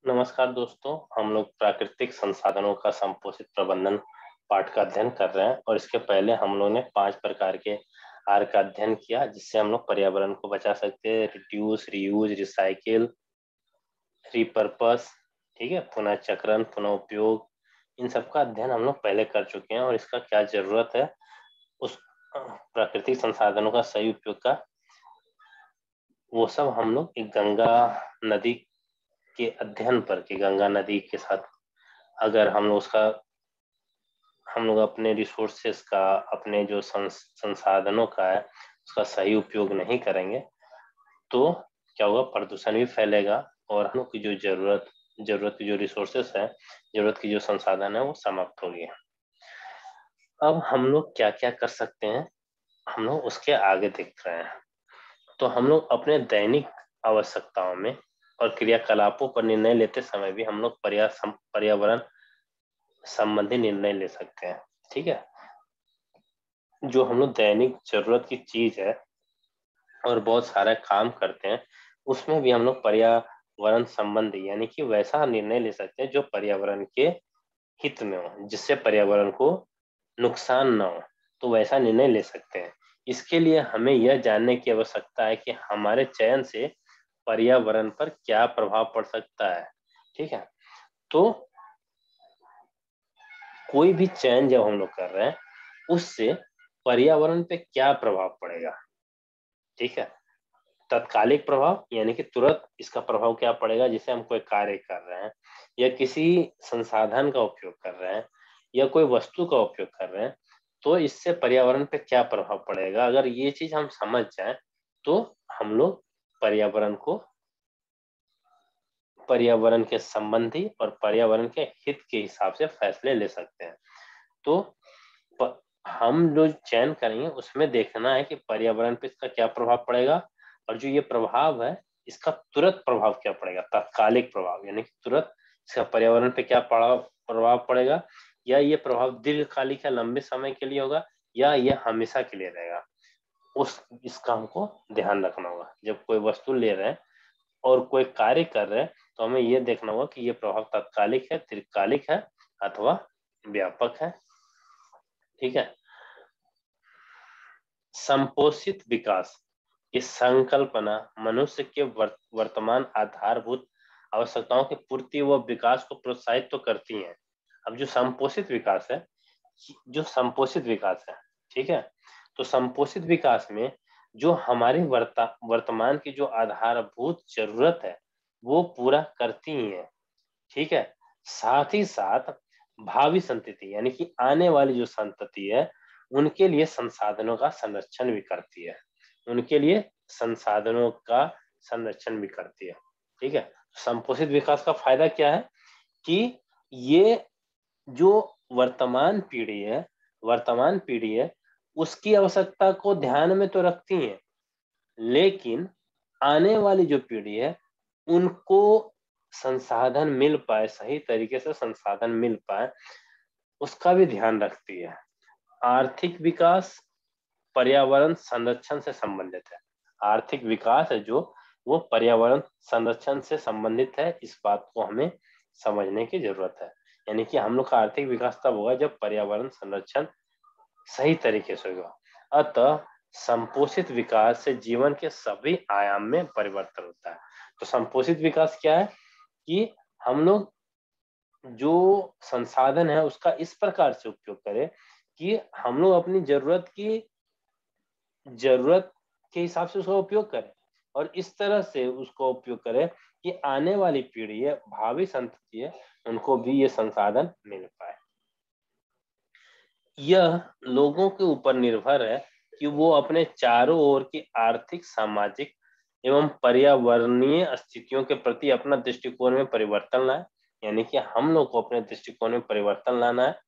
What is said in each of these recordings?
नमस्कार दोस्तों, हम लोग प्राकृतिक संसाधनों का संपोषित प्रबंधन पाठ का अध्ययन कर रहे हैं और इसके पहले हम लोग ने 5 प्रकार के आर का अध्ययन किया जिससे हम लोग पर्यावरण को बचा सकते हैं। रिड्यूस, रीयूज, रिसाइकिल, रिपर्पस, ठीक है, पुनः चक्रण, पुनः उपयोग, इन सब का अध्ययन हम लोग पहले कर चुके हैं और इसका क्या जरूरत है उस प्राकृतिक संसाधनों का सही उपयोग का, वो सब हम लोग एक गंगा नदी के अध्ययन पर कि गंगा नदी के साथ अगर हम लोग अपने रिसोर्सेस का, अपने जो संसाधनों का है उसका सही उपयोग नहीं करेंगे तो क्या होगा, प्रदूषण भी फैलेगा और हम लोग की जो जरूरत की जो रिसोर्सेस है, जरूरत की जो संसाधन है वो समाप्त होगी। अब हम लोग क्या क्या कर सकते हैं, हम लोग उसके आगे देख रहे हैं। तो हम लोग अपने दैनिक आवश्यकताओं में और क्रियाकलापों पर निर्णय लेते समय भी हम लोग पर्यावरण संबंधी निर्णय ले सकते हैं। ठीक है, जो हम लोग दैनिक जरूरत की चीज है और बहुत सारा काम करते हैं उसमें भी हम लोग पर्यावरण संबंधी यानी कि वैसा निर्णय ले सकते हैं जो पर्यावरण के हित में हो, जिससे पर्यावरण को नुकसान ना हो, तो वैसा निर्णय ले सकते हैं। इसके लिए हमें यह जानने की आवश्यकता है कि हमारे चयन से पर्यावरण पर क्या प्रभाव पड़ सकता है। ठीक है, तो कोई भी चयन जब हम लोग कर रहे हैं उससे पर्यावरण पे क्या प्रभाव पड़ेगा। ठीक है, तत्कालिक प्रभाव यानी कि तुरंत इसका प्रभाव क्या पड़ेगा, जैसे हम कोई कार्य कर रहे हैं या किसी संसाधन का उपयोग कर रहे हैं या कोई वस्तु का उपयोग कर रहे हैं तो इससे पर्यावरण पे क्या प्रभाव पड़ेगा। अगर ये चीज हम समझ जाएं तो हम लोग पर्यावरण के संबंधी और पर्यावरण के हित के हिसाब से फैसले ले सकते हैं। तो हम जो चयन करेंगे उसमें देखना है कि पर्यावरण पे इसका क्या प्रभाव पड़ेगा और जो ये प्रभाव है इसका तुरंत प्रभाव क्या पड़ेगा, तात्कालिक प्रभाव यानी कि तुरंत इसका पर्यावरण पे क्या प्रभाव पड़ेगा, या ये प्रभाव दीर्घकालिक या लंबे समय के लिए होगा या ये हमेशा के लिए रहेगा। इसका हमको ध्यान रखना होगा। जब कोई वस्तु ले रहे हैं और कोई कार्य कर रहे हैं तो हमें ये देखना होगा कि ये प्रभाव तात्कालिक है, दीर्घकालिक है अथवा व्यापक है। ठीक है, संपोषित विकास की संकल्पना मनुष्य के वर्तमान आधारभूत आवश्यकताओं की पूर्ति व विकास को प्रोत्साहित तो करती हैं। अब जो संपोषित विकास है, ठीक है, तो संपोषित विकास में जो हमारी वर्तमान की जो आधारभूत जरूरत है वो पूरा करती ही है। ठीक है, साथ ही साथ भावी संतति यानी कि आने वाली जो संतति है उनके लिए संसाधनों का संरक्षण भी करती है, उनके लिए संसाधनों का संरक्षण भी करती है। ठीक है, संपोषित विकास का फायदा क्या है कि ये जो वर्तमान पीढ़ी है उसकी आवश्यकता को ध्यान में तो रखती है, लेकिन आने वाली जो पीढ़ी है उनको संसाधन मिल पाए, सही तरीके से संसाधन मिल पाए, उसका भी ध्यान रखती है। आर्थिक विकास पर्यावरण संरक्षण से संबंधित है। आर्थिक विकास है जो वो पर्यावरण संरक्षण से संबंधित है, इस बात को हमें समझने की जरूरत है। यानी कि हम लोग का आर्थिक विकास तब होगा जब पर्यावरण संरक्षण सही तरीके से होगा। अतः संपोषित विकास से जीवन के सभी आयाम में परिवर्तन होता है। तो संपोषित विकास क्या है कि हम लोग जो संसाधन है उसका इस प्रकार से उपयोग करें कि हम लोग अपनी जरूरत के हिसाब से उसका उपयोग करें और इस तरह से उसको उपयोग करें कि आने वाली पीढ़ी है, भावी संतति है, उनको भी ये संसाधन मिल पाए। यह लोगों के ऊपर निर्भर है कि वो अपने चारों ओर की आर्थिक, सामाजिक एवं पर्यावरणीय स्थितियों के प्रति अपना दृष्टिकोण में परिवर्तन लाए। यानी कि हम लोग को अपने दृष्टिकोण में परिवर्तन लाना है।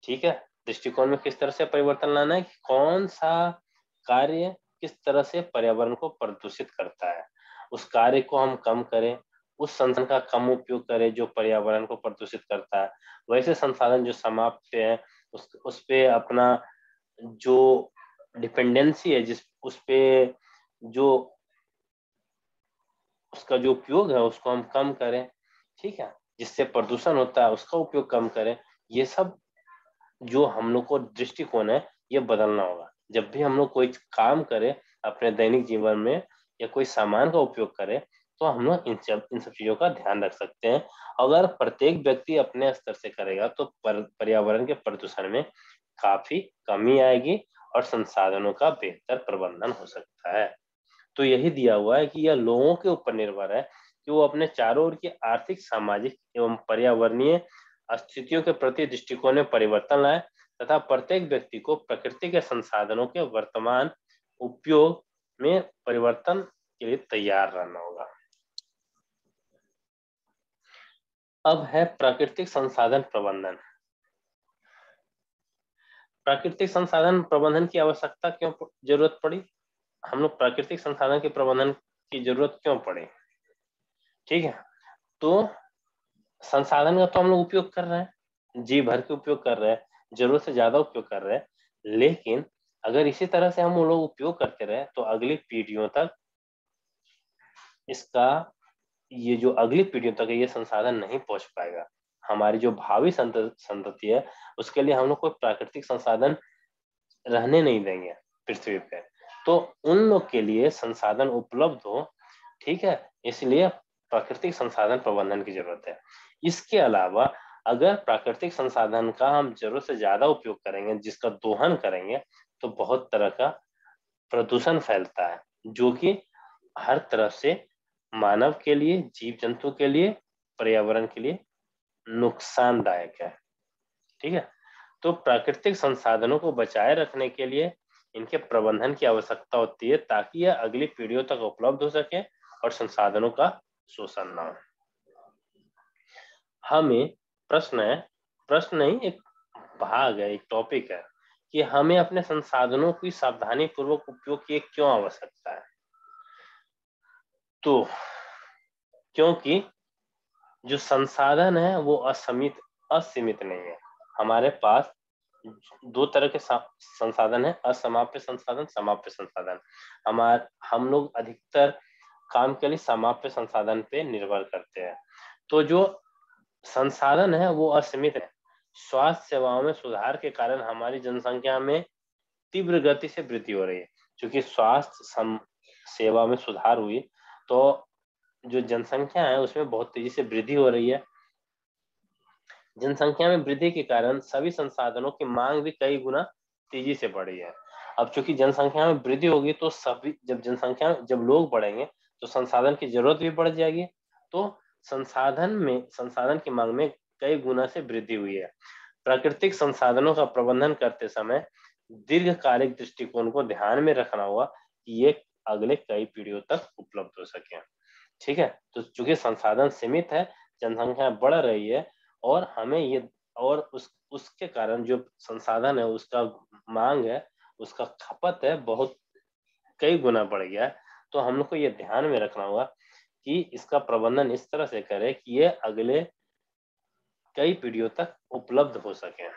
ठीक है, दृष्टिकोण में किस तरह से परिवर्तन लाना है कि कौन सा कार्य किस तरह से पर्यावरण को प्रदूषित करता है, उस कार्य को हम कम करें, उस संसाधन का कम उपयोग करें जो पर्यावरण को प्रदूषित करता है। वैसे संसाधन जो समाप्त है उस पे अपना जो डिपेंडेंसी है, जिस उस पे जो उसका जो उपयोग है उसको हम कम करें। ठीक है, जिससे प्रदूषण होता है उसका उपयोग कम करें। ये सब जो हम लोग को दृष्टिकोण है ये बदलना होगा। जब भी हम लोग कोई काम करें अपने दैनिक जीवन में या कोई सामान का उपयोग करें तो हम लोग इन सब चीजों का ध्यान रख सकते हैं। अगर प्रत्येक व्यक्ति अपने स्तर से करेगा तो पर्यावरण के प्रदूषण में काफी कमी आएगी और संसाधनों का बेहतर प्रबंधन हो सकता है। तो यही दिया हुआ है कि यह लोगों के ऊपर निर्भर है कि वो अपने चारों ओर की आर्थिक, सामाजिक एवं पर्यावरणीय स्थितियों के प्रति दृष्टिकोण में परिवर्तन लाए तथा प्रत्येक व्यक्ति को प्रकृति के संसाधनों के वर्तमान उपयोग में परिवर्तन के लिए तैयार रहना होगा। अब है प्राकृतिक संसाधन प्रबंधन। प्राकृतिक संसाधन प्रबंधन की आवश्यकता क्यों जरूरत पड़ी? हम लोग प्राकृतिक संसाधन के प्रबंधन की जरूरत क्यों पड़ी? ठीक है, तो संसाधन का तो हम लोग उपयोग कर रहे हैं, जी भर के उपयोग कर रहे हैं, जरूरत से ज्यादा उपयोग कर रहे हैं, लेकिन अगर इसी तरह से हम लोग उपयोग करते रहे तो अगली पीढ़ियों तक इसका, ये जो अगली पीढ़ियों तक ये संसाधन नहीं पहुंच पाएगा। हमारी जो भावी संतति है उसके लिए हम लोग कोई प्राकृतिक संसाधन रहने नहीं देंगे पृथ्वी पे, तो उन लोग के लिए संसाधन उपलब्ध हो। ठीक है, इसलिए प्राकृतिक संसाधन प्रबंधन की जरूरत है। इसके अलावा अगर प्राकृतिक संसाधन का हम जरूरत से ज्यादा उपयोग करेंगे, जिसका दोहन करेंगे, तो बहुत तरह का प्रदूषण फैलता है जो कि हर तरफ से मानव के लिए, जीव जंतु के लिए, पर्यावरण के लिए नुकसानदायक है। ठीक है, तो प्राकृतिक संसाधनों को बचाए रखने के लिए इनके प्रबंधन की आवश्यकता होती है ताकि यह अगली पीढ़ियों तक उपलब्ध हो सके और संसाधनों का शोषण ना हो। हमें प्रश्न नहीं, एक भाग है, एक टॉपिक है कि हमें अपने संसाधनों की सावधानी पूर्वक उपयोग की क्यों आवश्यकता है। तो क्योंकि जो संसाधन है वो असीमित नहीं है। हमारे पास दो तरह के संसाधन है, असमाप्य संसाधन, समाप्य संसाधन। हम लोग अधिकतर काम के लिए समाप्य संसाधन पे निर्भर करते हैं। तो जो संसाधन है वो असीमित है। स्वास्थ्य सेवाओं में सुधार के कारण हमारी जनसंख्या में तीव्र गति से वृद्धि हो रही है। क्योंकि स्वास्थ्य सेवा में सुधार हुई तो जो जनसंख्या है उसमें बहुत तेजी से वृद्धि हो रही है। जनसंख्या में वृद्धि के कारण सभी संसाधनों की मांग भी कई गुना तेजी से बढ़ी है। अब चूंकि जनसंख्या में वृद्धि होगी तो जब लोग बढ़ेंगे तो संसाधन की जरूरत भी बढ़ जाएगी। तो संसाधन की मांग में कई गुना से वृद्धि हुई है। प्राकृतिक संसाधनों का प्रबंधन करते समय दीर्घकालिक दृष्टिकोण को ध्यान में रखना होगा कि ये अगले कई पीढ़ियों तक उपलब्ध हो सके। ठीक है, तो चूंकि संसाधन सीमित है, जनसंख्या बढ़ रही है और हमें ये और उसके कारण जो संसाधन है उसका मांग है, उसका खपत है, बहुत कई गुना बढ़ गया है। तो हम लोग को ये ध्यान में रखना होगा कि इसका प्रबंधन इस तरह से करें कि ये अगले कई पीढ़ियों तक उपलब्ध हो सके।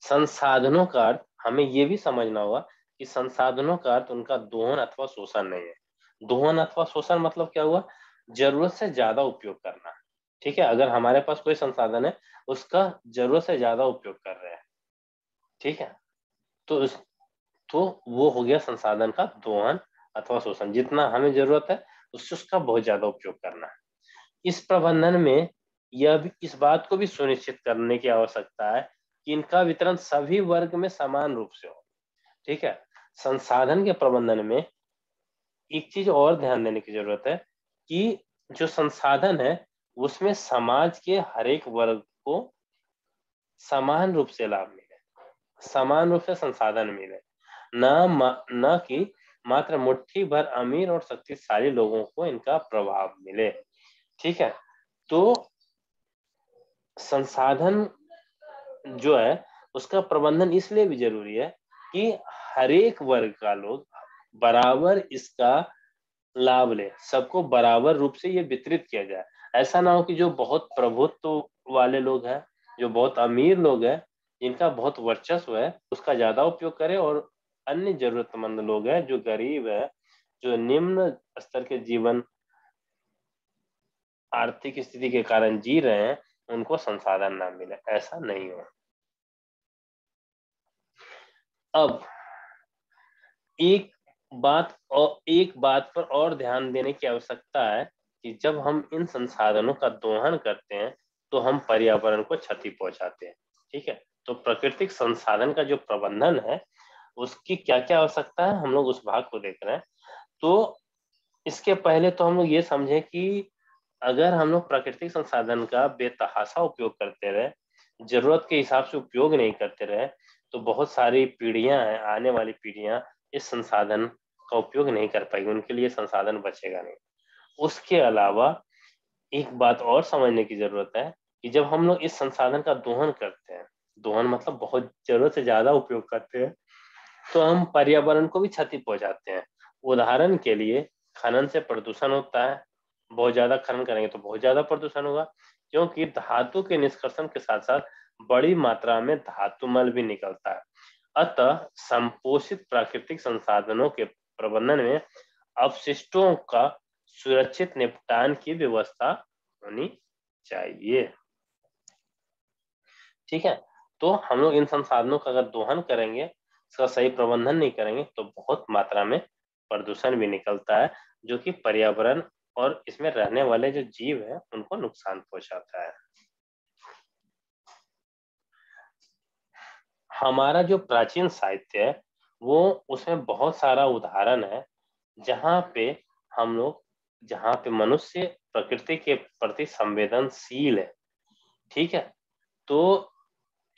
संसाधनों का अर्थ हमें ये भी समझना होगा कि संसाधनों का अर्थ उनका दोहन अथवा शोषण नहीं है। दोहन अथवा शोषण मतलब क्या हुआ? जरूरत से ज्यादा उपयोग करना। ठीक है, अगर हमारे पास कोई संसाधन है उसका जरूरत से ज्यादा उपयोग कर रहे हैं, ठीक है, तो वो हो गया संसाधन का दोहन अथवा शोषण। जितना हमें जरूरत है उससे उसका बहुत ज्यादा उपयोग करना है। इस प्रबंधन में यह भी, इस बात को भी सुनिश्चित करने की आवश्यकता है कि इनका वितरण सभी वर्ग में समान रूप से हो। ठीक है, संसाधन के प्रबंधन में एक चीज और ध्यान देने की जरूरत है कि जो संसाधन है उसमें समाज के हर एक वर्ग को समान रूप से लाभ मिले, समान रूप से संसाधन मिले, न कि मात्र मुट्ठी भर अमीर और शक्तिशाली लोगों को इनका प्रभाव मिले। ठीक है, तो संसाधन जो है उसका प्रबंधन इसलिए भी जरूरी है कि हर एक वर्ग का लोग बराबर इसका लाभ ले, सबको बराबर रूप से ये वितरित किया जाए। ऐसा ना हो कि जो बहुत प्रभुत्व वाले लोग हैं, जो बहुत अमीर लोग हैं, जिनका बहुत वर्चस्व है, उसका ज्यादा उपयोग करें और अन्य जरूरतमंद लोग हैं, जो गरीब है, जो निम्न स्तर के जीवन आर्थिक स्थिति के कारण जी रहे हैं उनको संसाधन ना मिले, ऐसा नहीं हो। अब एक बात पर और ध्यान देने की आवश्यकता है कि जब हम इन संसाधनों का दोहन करते हैं तो हम पर्यावरण को क्षति पहुंचाते हैं। ठीक है, तो प्राकृतिक संसाधन का जो प्रबंधन है उसकी क्या क्या आवश्यकता है, हम लोग उस भाग को देख रहे हैं। तो इसके पहले तो हम लोग ये समझे कि अगर हम लोग प्राकृतिक संसाधन का बेतहाशा उपयोग करते रहे, जरूरत के हिसाब से उपयोग नहीं करते रहे, तो बहुत सारी पीढ़ियां हैं, आने वाली पीढ़ियां इस संसाधन का उपयोग नहीं कर पाएगी, उनके लिए संसाधन बचेगा नहीं। उसके अलावा एक बात और समझने की जरूरत है कि जब हम लोग इस संसाधन का दोहन करते हैं, दोहन मतलब बहुत जरूरत से ज्यादा उपयोग करते हैं, तो हम पर्यावरण को भी क्षति पहुंचाते हैं। उदाहरण के लिए खनन से प्रदूषण होता है, बहुत ज्यादा खनन करेंगे तो बहुत ज्यादा प्रदूषण होगा, क्योंकि धातु के निष्कर्षण के साथ साथ बड़ी मात्रा में धातुमल भी निकलता है। अतः संपोषित प्राकृतिक संसाधनों के प्रबंधन में अपशिष्टों का सुरक्षित निपटान की व्यवस्था होनी चाहिए। ठीक है, तो हम लोग इन संसाधनों का अगर दोहन करेंगे, इसका सही प्रबंधन नहीं करेंगे तो बहुत मात्रा में प्रदूषण भी निकलता है, जो कि पर्यावरण और इसमें रहने वाले जो जीव हैं उनको नुकसान पहुंचाता है। हमारा जो प्राचीन साहित्य है वो उसमें बहुत सारा उदाहरण है जहाँ पे हम लोग जहाँ पे मनुष्य प्रकृति के प्रति संवेदनशील है। ठीक है, तो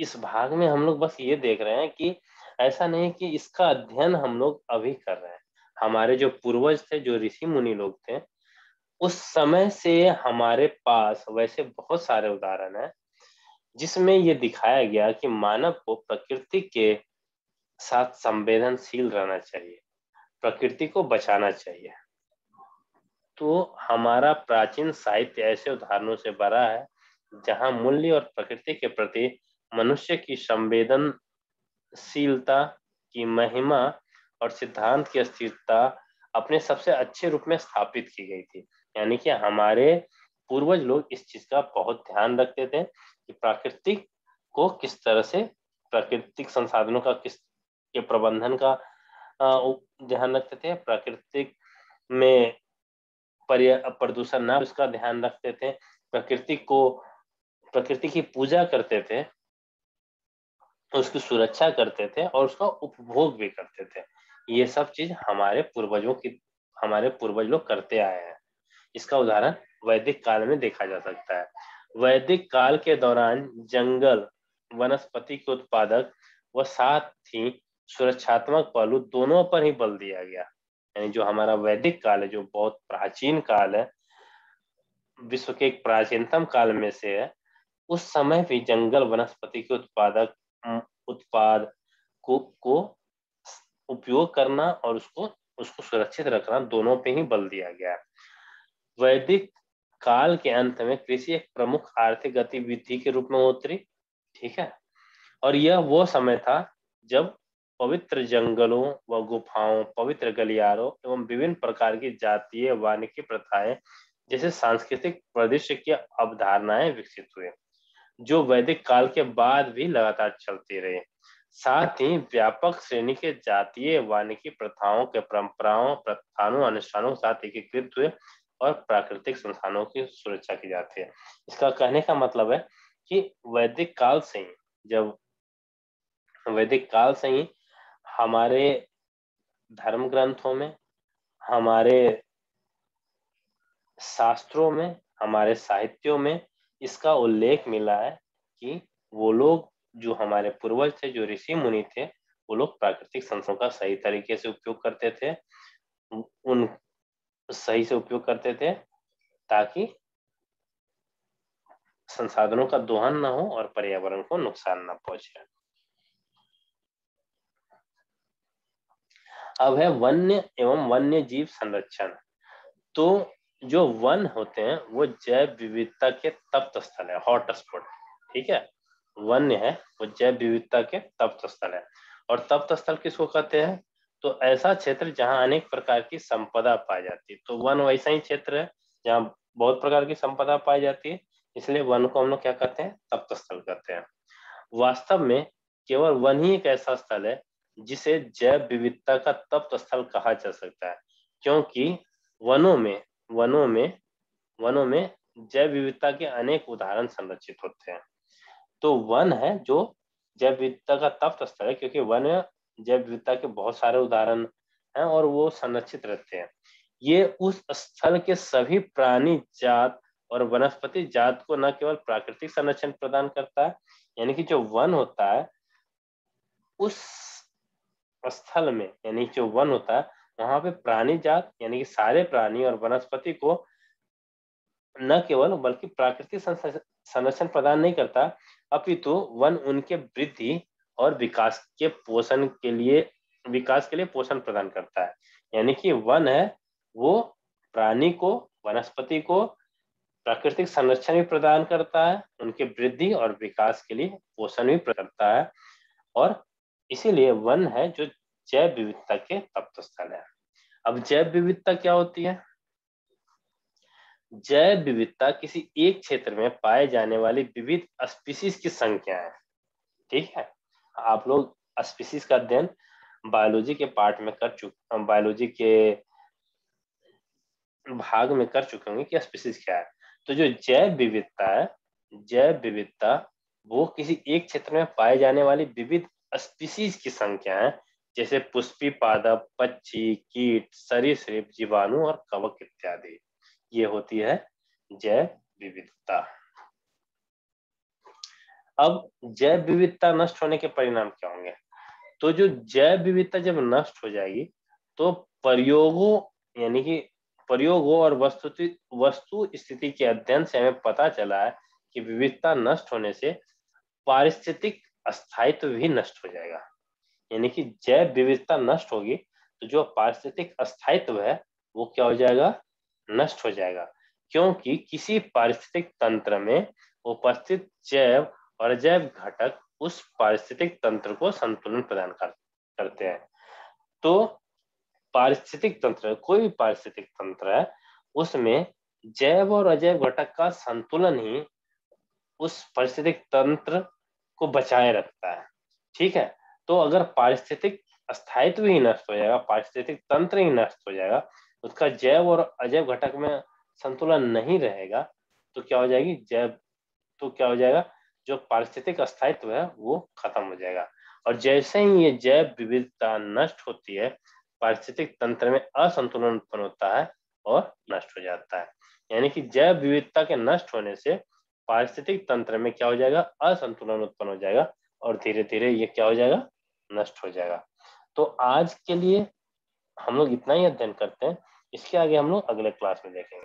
इस भाग में हम लोग बस ये देख रहे हैं कि ऐसा नहीं कि इसका अध्ययन हम लोग अभी कर रहे हैं। हमारे जो पूर्वज थे, जो ऋषि मुनि लोग थे, उस समय से हमारे पास वैसे बहुत सारे उदाहरण हैं जिसमें ये दिखाया गया कि मानव को प्रकृति के साथ संवेदनशील रहना चाहिए, प्रकृति को बचाना चाहिए। तो हमारा प्राचीन साहित्य ऐसे उदाहरणों से भरा है जहां मूल्य और प्रकृति के प्रति मनुष्य की संवेदनशीलता की महिमा और सिद्धांत की अस्थिरता अपने सबसे अच्छे रूप में स्थापित की गई थी। यानी कि हमारे पूर्वज लोग इस चीज का बहुत ध्यान रखते थे कि प्राकृतिक को किस तरह से, प्राकृतिक संसाधनों का किस के प्रबंधन का ध्यान रखते थे, प्राकृतिक में प्रदूषण ना उसका ध्यान रखते थे, प्रकृति की पूजा करते थे, उसकी सुरक्षा करते थे और उसका उपभोग भी करते थे। ये सब चीज हमारे पूर्वज लोग करते आए हैं। इसका उदाहरण वैदिक काल में देखा जा सकता है। वैदिक काल के दौरान जंगल, वनस्पति के उत्पादक व साथ ही सुरक्षात्मक पहलू दोनों पर ही बल दिया गया। यानी जो हमारा वैदिक काल है, जो बहुत प्राचीन काल है, विश्व के एक प्राचीनतम काल में से है, उस समय भी जंगल वनस्पति के उत्पाद को उपयोग करना और उसको उसको सुरक्षित रखना, दोनों पे ही बल दिया गया। वैदिक काल के अंत में कृषि एक प्रमुख आर्थिक गतिविधि के रूप में उतरी। ठीक है, और यह वो समय था जब पवित्र जंगलों व गुफाओं, पवित्र गलियारों एवं विभिन्न प्रकार की जातीय वानिकी प्रथाएं जैसे सांस्कृतिक परिदृश्य की अवधारणाएं विकसित हुए, जो वैदिक काल के बाद भी लगातार चलती रही। साथ ही व्यापक श्रेणी के जातीय वानिकी प्रथाओं के परंपराओं, प्रथानों, अनुष्ठानों के साथ एकीकृत हुए और प्राकृतिक संसाधनों की सुरक्षा की जाती है। इसका कहने का मतलब है कि वैदिक काल से ही हमारे धर्म ग्रंथों में, हमारे शास्त्रों में, हमारे साहित्यों में इसका उल्लेख मिला है कि वो लोग, जो हमारे पूर्वज थे, जो ऋषि मुनि थे, वो लोग प्राकृतिक संसाधनों का सही तरीके से उपयोग करते थे, उन सही से उपयोग करते थे ताकि संसाधनों का दोहन ना हो और पर्यावरण को नुकसान ना पहुंचे। अब है वन्य एवं वन्य जीव संरक्षण। तो जो वन होते हैं वो जैव विविधता के तप्त स्थल है, हॉट स्पॉट। ठीक है, वन्य है वो जैव विविधता के तप्त स्थल है। और तप्त स्थल किसको कहते हैं? तो ऐसा क्षेत्र जहां अनेक प्रकार की संपदा पाई जाती है। तो वन वैसा ही क्षेत्र है जहाँ बहुत प्रकार की संपदा पाई जाती है, इसलिए वन को हम लोग क्या कहते हैं, तप्त स्थल कहते हैं। वास्तव में केवल वन ही एक ऐसा स्थल है जिसे जैव विविधता का तप्त स्थल कहा जा सकता है, क्योंकि वनों में वनों में वनों में जैव विविधता के अनेक उदाहरण संरक्षित होते हैं। तो वन है जो जैव विविधता का तप्त स्थल है, क्योंकि वन में जैव विविधता के बहुत सारे उदाहरण हैं और वो संरक्षित रहते हैं। ये उस स्थल के सभी प्राणी जात और वनस्पति जात को न केवल प्राकृतिक संरक्षण प्रदान करता है, यानी कि जो वन होता है उस स्थल में, यानी जो वन होता है वहां पे प्राणी जात यानी कि सारे प्राणी और वनस्पति को न केवल बल्कि प्राकृतिक संरक्षण प्रदान नहीं करता, अपितु वन उनके वृद्धि और विकास के लिए पोषण प्रदान करता है। यानी कि वन है वो प्राणी को, वनस्पति को प्राकृतिक संरक्षण भी प्रदान करता है, उनके वृद्धि और विकास के लिए पोषण भी करता है, और इसीलिए वन है जो जैव विविधता के तप्त स्थल है। अब जैव विविधता क्या होती है? जैव विविधता किसी एक क्षेत्र में पाए जाने वाली विविध स्पीसीज की संख्या है। ठीक है, आप लोग स्पीसीज का अध्ययन बायोलॉजी के पार्ट में बायोलॉजी के भाग में कर चुके होंगे कि स्पीसीज क्या है। तो जो जैव विविधता वो किसी एक क्षेत्र में पाए जाने वाली विविध स्पीसीज की संख्या है, जैसे पुष्पी पादप, पक्षी, कीट, सरीसृप, जीवाणु और कवक इत्यादि। ये होती है जैव विविधता। अब जैव विविधता नष्ट होने के परिणाम क्या होंगे? तो जो जैव विविधता जब नष्ट हो जाएगी तो प्रयोगों और वस्तु स्थिति के अध्ययन से हमें पता चला है कि विविधता नष्ट होने से पारिस्थितिक स्थायित्व भी नष्ट हो जाएगा। यानी कि जैव विविधता नष्ट होगी तो जो पारिस्थितिक स्थायित्व है वो क्या हो जाएगा? नष्ट हो जाएगा, क्योंकि किसी पारिस्थितिक तंत्र में उपस्थित जैव और अजैव घटक उस पारिस्थितिक तंत्र को संतुलन प्रदान करते हैं। तो पारिस्थितिक तंत्र, कोई भी पारिस्थितिक तंत्र है उसमें जैव और अजैव घटक का संतुलन ही उस पारिस्थितिक तंत्र को बचाए रखता है। ठीक है, तो अगर पारिस्थितिक स्थायित्व ही नष्ट हो जाएगा, पारिस्थितिक तंत्र ही नष्ट हो जाएगा, उसका जैव और अजैव घटक में संतुलन नहीं रहेगा, तो क्या हो जाएगा? जो पारिस्थितिक स्थायित्व है वो खत्म हो जाएगा। और जैसे ही ये जैव विविधता नष्ट होती है, पारिस्थितिक तंत्र में असंतुलन उत्पन्न होता है और नष्ट हो जाता है। यानी कि जैव विविधता के नष्ट होने से पारिस्थितिक तंत्र में क्या हो जाएगा? असंतुलन उत्पन्न हो जाएगा और धीरे धीरे ये क्या हो जाएगा? नष्ट हो जाएगा। तो आज के लिए हम लोग इतना ही अध्ययन करते हैं, इसके आगे हम लोग अगले क्लास में देखेंगे।